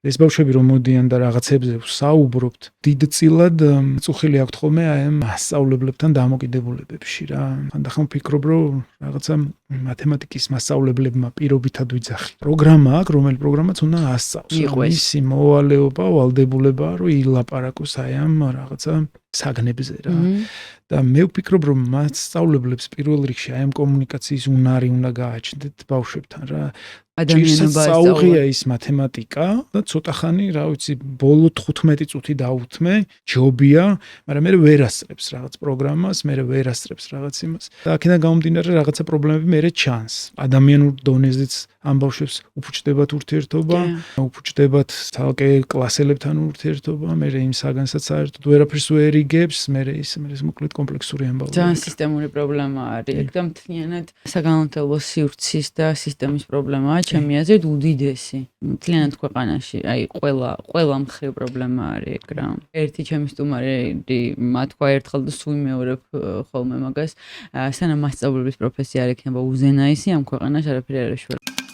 ეს ბავშვები რომ მოდიან და რაღაცებზე საუბრობთ, დიდწილად წუხილი აქვთ ხოლმე აი ამ მასწავლებლებთან დამოკიდებულებებში რა. ხანდახან ვფიქრობ, რომ რაღაცა მათემატიკის მასწავლებლებმა პირობითად ვიძახი. პროგრამა აქვს, რომელი პროგრამაც უნდა ასწავლოს. მისი მოვალეობა, ვალდებულებაა, რომ ილაპარაკოს აი ამ რაღაცა საგნებზე რა. და მე ვფიქრობ, რომ მასწავლებლებს პირველ რიგში აი ამ კომუნიკაციის უნარი უნდა გააჩნდეთ ბავშვებთან რა. ადამიანობა საუღია ის მათემატიკა და ცოტა ხანი, რა ვიცი, ბოლო 15 წუთი დაუთმე, ჯობია, მაგრამ მე ვერ ასწრებს რაღაც პროგრამას, მე ვერ ასწრებს რაღაც იმას. და აქედან გამომდინარე რაღაცა პრობლემები მე ჩანს. ადამიანურ დონეზეც ამ ბავშვებს უფუჭდებათ ურთიერთობა, უფუჭდებათ თალკე კლასელებთან ურთიერთობა, მე იმ საგანსაც საერთოდ ვერაფერს ვერ იგებს, მე ის მოკლედ კომპლექსური ამბავია. ძალიან სისტემური პრობლემა არის და მთლიანად საგანმანათლებლო სივრცის და სისტემის პრობლემაა. ჩემი აზრით უდიდესი. მთლიანად ქვეყანაში, აი ყველა მხრივ პრობლემა არის ეგ რა. ერთი ჩემი სტუმარი მათქვა ერთხელ და სულ მეორებ ხოლმე მაგას, სანამ მასწავლებლების პროფესია არ იქნება უზენაესი, ამ ქვეყანაში არაფერი არ ეშველება.